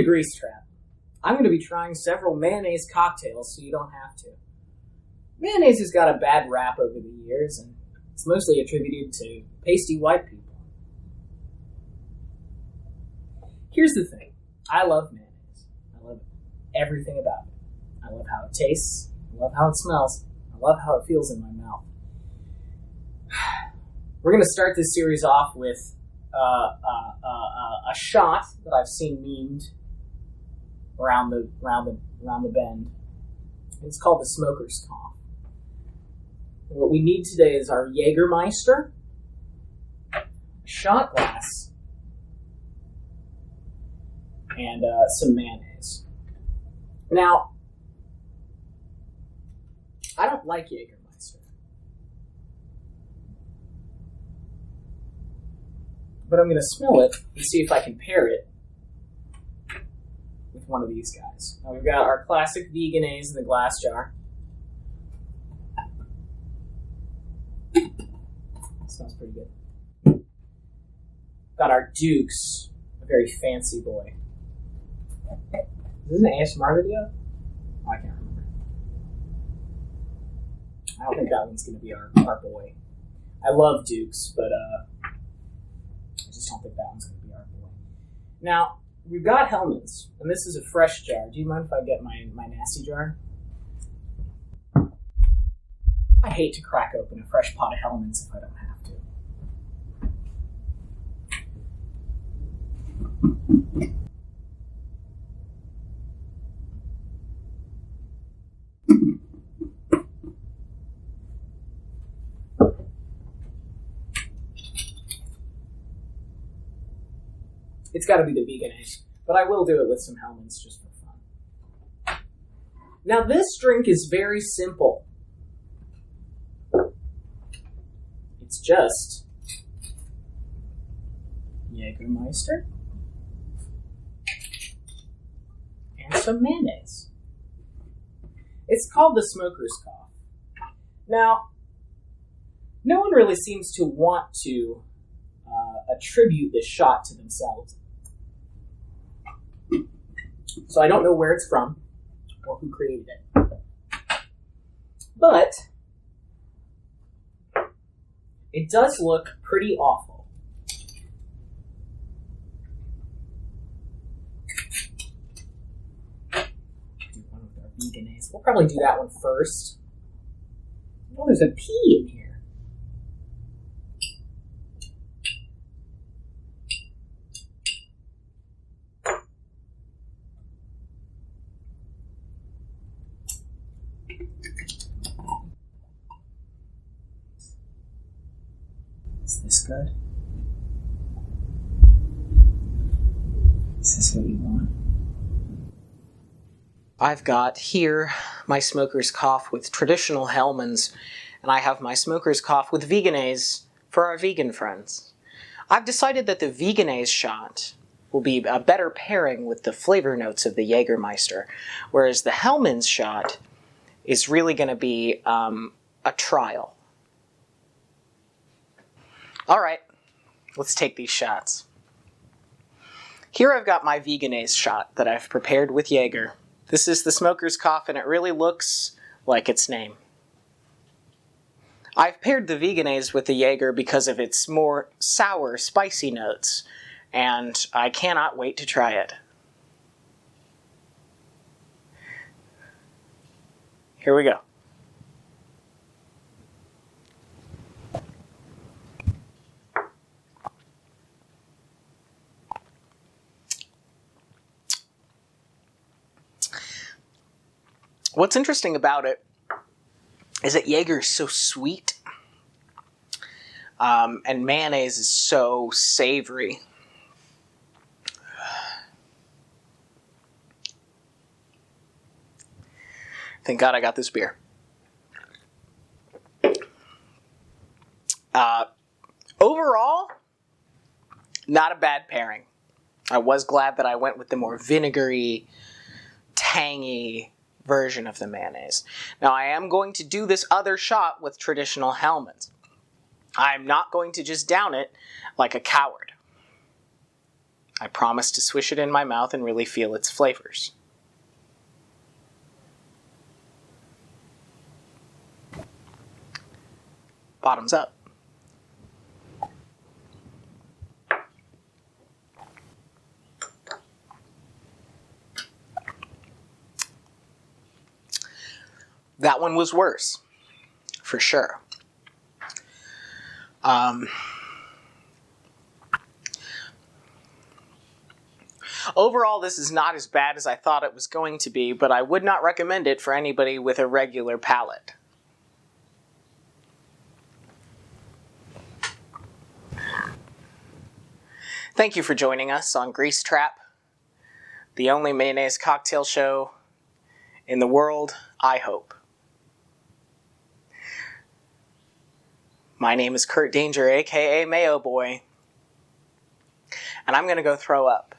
to Grease Trap. I'm going to be trying several mayonnaise cocktails so you don't have to. Mayonnaise has got a bad rap over the years, and it's mostly attributed to pasty white people. Here's the thing. I love mayonnaise. I love everything about it. I love how it tastes. I love how it smells. I love how it feels in my mouth. We're going to start this series off with a shot that I've seen memed around the bend. It's called the Smoker's Cough. And what we need today is our Jagermeister, a shot glass, and some mayonnaise. Now, I don't like Jagermeister, but I'm going to smell it and see if I can pair it with one of these guys. Now we've got our classic Vegenaise in the glass jar. Smells pretty good. Got our Dukes, a very fancy boy. Is this an ASMR video? Oh, I can't remember. I don't think that one's going to be our boy. I love Dukes, but I just don't think that one's going to be our boy. Now, we've got Hellmann's, and this is a fresh jar. Do you mind if I get my nasty jar? I hate to crack open a fresh pot of Hellmann's if I don't have to. It's got to be the Vegenaise, but I will do it with some Hellmann's just for fun. Now, this drink is very simple. It's just Jagermeister and some mayonnaise. It's called the Smoker's Cough. Now, no one really seems to want to attribute this shot to themselves. So I don't know where it's from or who created it. But it does look pretty awful. Do one with our Vegenaise. We'll probably do that one first. Oh, there's a pea in here. Is this good? Is this what you want? I've got here my Smoker's Cough with traditional Hellmann's, and I have my Smoker's Cough with Vegenaise for our vegan friends. I've decided that the Vegenaise shot will be a better pairing with the flavor notes of the Jagermeister, whereas the Hellmann's shot is really going to be a trial. All right, let's take these shots. Here I've got my Vegenaise shot that I've prepared with Jaeger. This is the Smoker's Cough, and it really looks like its name. I've paired the Vegenaise with the Jaeger because of its more sour, spicy notes, and I cannot wait to try it. Here we go. What's interesting about it is that Jaeger is so sweet, and mayonnaise is so savory. Thank God I got this beer. Overall, not a bad pairing. I was glad that I went with the more vinegary, tangy version of the mayonnaise. Now, I am going to do this other shot with traditional Hellmann's. I'm not going to just down it like a coward. I promise to swish it in my mouth and really feel its flavors. Bottoms up. That one was worse, for sure. Overall, this is not as bad as I thought it was going to be, but I would not recommend it for anybody with a regular palate. Thank you for joining us on Grease Trap, the only mayonnaise cocktail show in the world, I hope. My name is Kurt Danger, aka Mayo Boy, and I'm going to go throw up.